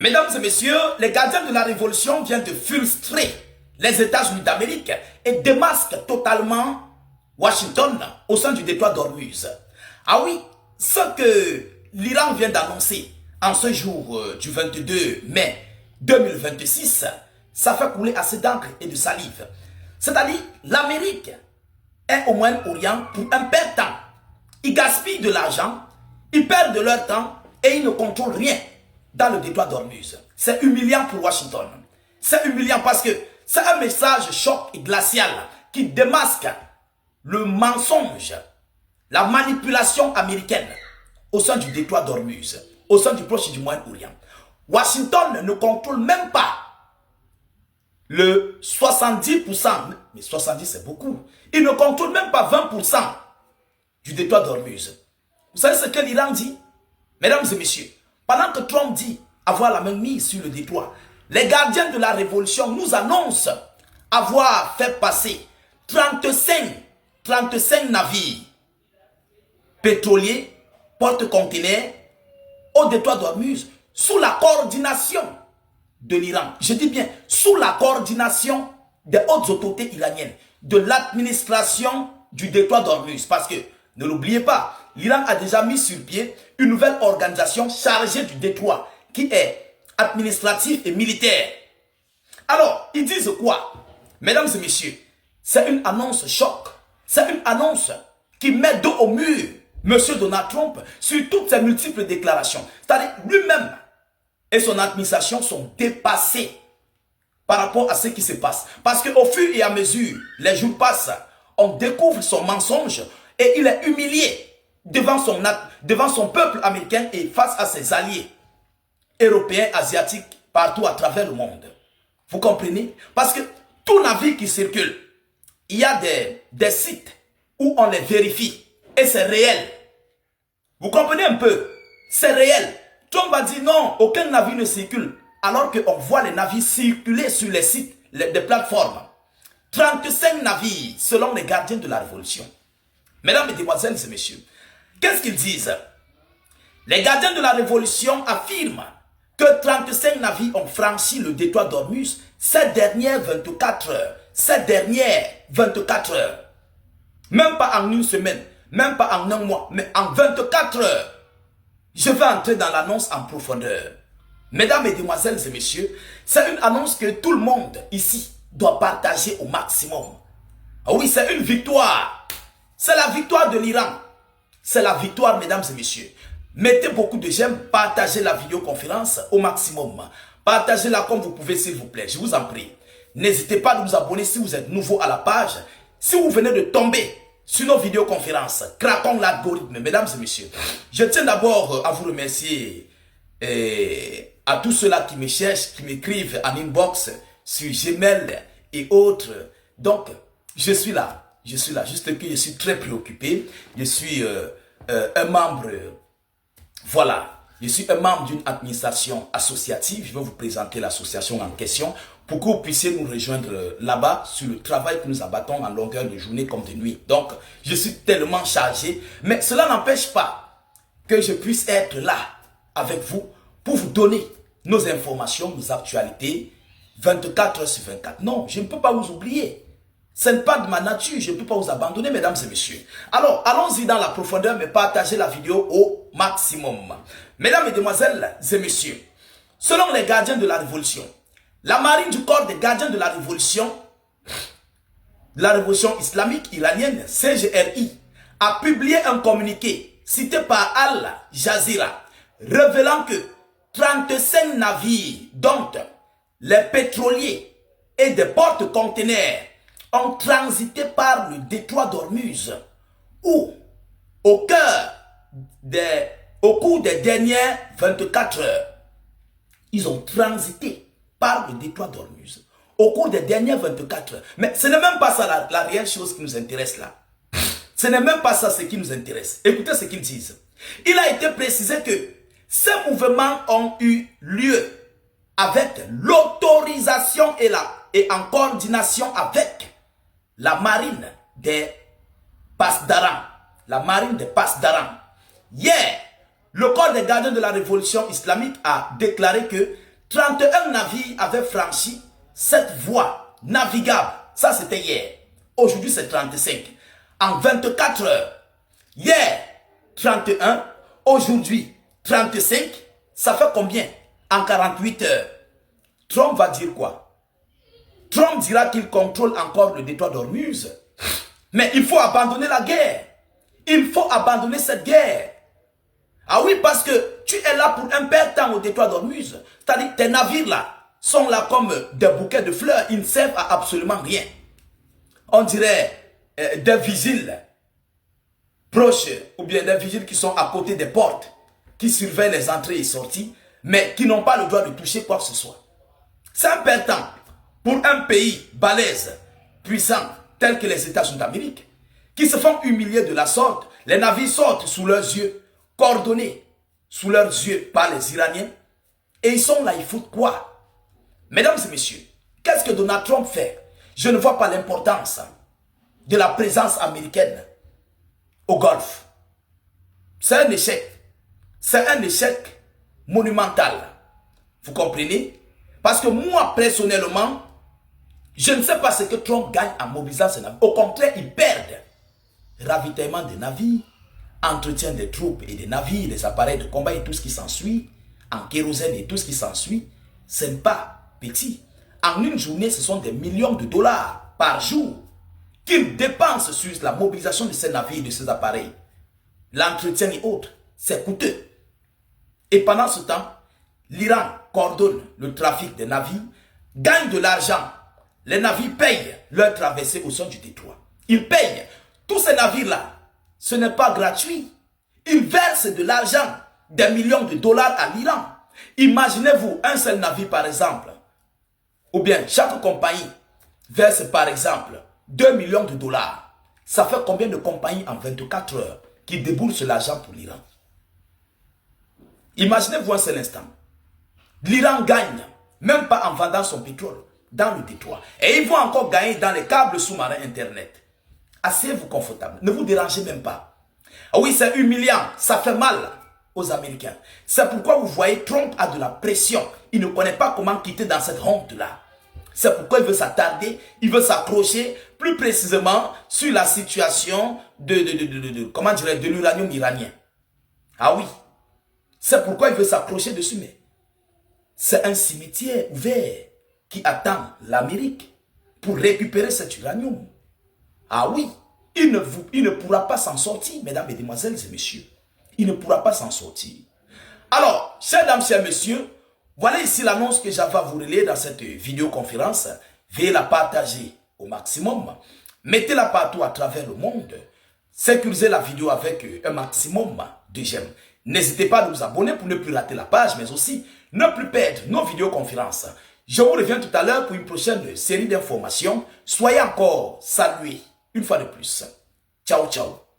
Mesdames et messieurs, les gardiens de la révolution viennent de frustrer les États-Unis d'Amérique et démasquent totalement Washington au sein du détroit d'Ormuz. Ah oui, ce que l'Iran vient d'annoncer en ce jour du 22 mai 2026, ça fait couler assez d'encre et de salive. C'est-à-dire, l'Amérique est au Moyen-Orient pour un perte de temps. Ils gaspillent de l'argent, ils perdent de leur temps et ils ne contrôlent rien dans le détroit d'Ormuz. C'est humiliant pour Washington. C'est humiliant parce que c'est un message choc et glacial qui démasque le mensonge, la manipulation américaine au sein du détroit d'Ormuz, au sein du Proche et du Moyen-Orient. Washington ne contrôle même pas le 70%, mais 70 c'est beaucoup. Il ne contrôle même pas 20% du détroit d'Ormuz. Vous savez ce que l'Iran dit? Mesdames et messieurs, pendant que Trump dit avoir la main mise sur le détroit, les gardiens de la révolution nous annoncent avoir fait passer 35 navires pétroliers, porte-conteneurs au détroit d'Ormuz sous la coordination de l'Iran. Je dis bien sous la coordination des hautes autorités iraniennes, de l'administration du détroit d'Ormuz. Parce que, ne l'oubliez pas, l'Iran a déjà mis sur pied une nouvelle organisation chargée du détroit qui est administrative et militaire. Alors, ils disent quoi? Mesdames et messieurs, c'est une annonce choc. C'est une annonce qui met dos au mur M. Donald Trump sur toutes ses multiples déclarations. C'est-à-dire lui-même et son administration sont dépassés par rapport à ce qui se passe. Parce qu'au fur et à mesure, les jours passent, on découvre son mensonge et il est humilié devant son peuple américain et face à ses alliés européens, asiatiques, partout à travers le monde. Vous comprenez? Parce que tout navire qui circule, il y a des sites où on les vérifie et c'est réel. Vous comprenez un peu? C'est réel. Trump va dire non, aucun navire ne circule. Alors qu'on voit les navires circuler sur les sites, des plateformes. 35 navires selon les gardiens de la révolution. Mesdames, mesdemoiselles et messieurs, qu'est-ce qu'ils disent? Les gardiens de la révolution affirment que 35 navires ont franchi le détroit d'Ormuz ces dernières 24 heures. Ces dernières 24 heures. Même pas en une semaine, même pas en un mois, mais en 24 heures. Je vais entrer dans l'annonce en profondeur. Mesdames, mesdemoiselles et messieurs, c'est une annonce que tout le monde ici doit partager au maximum. Ah oui, c'est une victoire. C'est la victoire de l'Iran. C'est la victoire, mesdames et messieurs. Mettez beaucoup de j'aime, partagez la vidéoconférence au maximum. Partagez-la comme vous pouvez, s'il vous plaît. Je vous en prie. N'hésitez pas à vous abonner si vous êtes nouveau à la page. Si vous venez de tomber sur nos vidéoconférences, craquons l'algorithme, mesdames et messieurs. Je tiens d'abord à vous remercier à tous ceux-là qui me cherchent, qui m'écrivent en inbox sur Gmail et autres. Donc, je suis là. Je suis là. Juste que je suis très préoccupé. Je suis un membre, voilà. Je suis un membre d'une administration associative. Je vais vous présenter l'association en question pour que vous puissiez nous rejoindre là-bas sur le travail que nous abattons en longueur de journée comme de nuit. Donc, je suis tellement chargé. Mais cela n'empêche pas que je puisse être là avec vous pour vous donner nos informations, nos actualités 24 heures sur 24. Non, je ne peux pas vous oublier. Ce n'est pas de ma nature, je ne peux pas vous abandonner, mesdames et messieurs. Alors, allons-y dans la profondeur, mais partagez la vidéo au maximum. Mesdames, mesdemoiselles et messieurs, selon les gardiens de la révolution, la marine du corps des gardiens de la révolution islamique iranienne, CGRI, a publié un communiqué cité par Al Jazeera, révélant que 35 navires, dont les pétroliers et des porte-conteneurs, ont transité par le détroit d'Ormuz, où, au cours des dernières 24 heures, ils ont transité par le détroit d'Ormuz. Au cours des dernières 24 heures. Mais ce n'est même pas ça la réelle chose qui nous intéresse là. Ce n'est même pas ça ce qui nous intéresse. Écoutez ce qu'ils disent. Il a été précisé que ces mouvements ont eu lieu avec l'autorisation et en coordination avec la marine des Pasdaran. La marine des Pasdaran. Hier, le corps des gardiens de la révolution islamique a déclaré que 31 navires avaient franchi cette voie navigable. Ça, c'était hier. Aujourd'hui, c'est 35. En 24 heures. Hier, 31. Aujourd'hui, 35. Ça fait combien? En 48 heures. Trump va dire quoi? Trump dira qu'il contrôle encore le détroit d'Ormuz. Mais il faut abandonner la guerre. Il faut abandonner cette guerre. Ah oui, parce que tu es là pour un père temps au détroit d'Ormuz. C'est-à-dire tes navires là sont là comme des bouquets de fleurs. Ils ne servent à absolument rien. On dirait des vigiles proches ou bien des vigiles qui sont à côté des portes, qui surveillent les entrées et sorties, mais qui n'ont pas le droit de toucher quoi que ce soit. C'est un père temps pour un pays balèze, puissant, tel que les États-Unis d'Amérique, qui se font humilier de la sorte. Les navires sortent sous leurs yeux, coordonnés sous leurs yeux par les Iraniens, et ils sont là, ils foutent quoi? Mesdames et messieurs, qu'est-ce que Donald Trump fait? Je ne vois pas l'importance de la présence américaine au Golfe. C'est un échec. C'est un échec monumental. Vous comprenez? Parce que moi, personnellement, je ne sais pas ce que Trump gagne en mobilisant ces navires. Au contraire, il perd ravitaillement des navires, entretien des troupes et des navires, des appareils de combat et tout ce qui s'ensuit, en kérosène et tout ce qui s'ensuit. Ce n'est pas petit. En une journée, ce sont des millions de dollars par jour qu'il dépense sur la mobilisation de ces navires, de ces appareils. L'entretien et autres, c'est coûteux. Et pendant ce temps, l'Iran coordonne le trafic des navires, gagne de l'argent. Les navires payent leur traversée au sein du détroit. Ils payent. Tous ces navires-là, ce n'est pas gratuit. Ils versent de l'argent, des millions de dollars à l'Iran. Imaginez-vous un seul navire par exemple, ou bien chaque compagnie verse par exemple 2 millions de dollars. Ça fait combien de compagnies en 24 heures qui déboursent l'argent pour l'Iran? Imaginez-vous un seul instant. L'Iran gagne, même pas en vendant son pétrole dans le détroit. Et ils vont encore gagner dans les câbles sous-marins Internet. Asseyez-vous confortable, ne vous dérangez même pas. Ah oui, c'est humiliant, ça fait mal aux Américains. C'est pourquoi vous voyez, Trump a de la pression. Il ne connaît pas comment quitter dans cette honte-là. C'est pourquoi il veut s'attarder, il veut s'accrocher plus précisément sur la situation de l'uranium iranien. Ah oui, c'est pourquoi il veut s'accrocher dessus, mais c'est un cimetière ouvert qui attend l'Amérique pour récupérer cet uranium. Ah oui, il ne pourra pas s'en sortir, mesdames, mesdemoiselles et messieurs. Il ne pourra pas s'en sortir. Alors, chers dames, chers messieurs, voilà ici l'annonce que j'avais à vous relayer dans cette vidéoconférence. Veuillez la partager au maximum. Mettez-la partout à travers le monde. Sécurisez la vidéo avec un maximum de j'aime. N'hésitez pas à vous abonner pour ne plus rater la page, mais aussi ne plus perdre nos vidéoconférences. Je vous reviens tout à l'heure pour une prochaine série d'informations. Soyez encore salués une fois de plus. Ciao, ciao.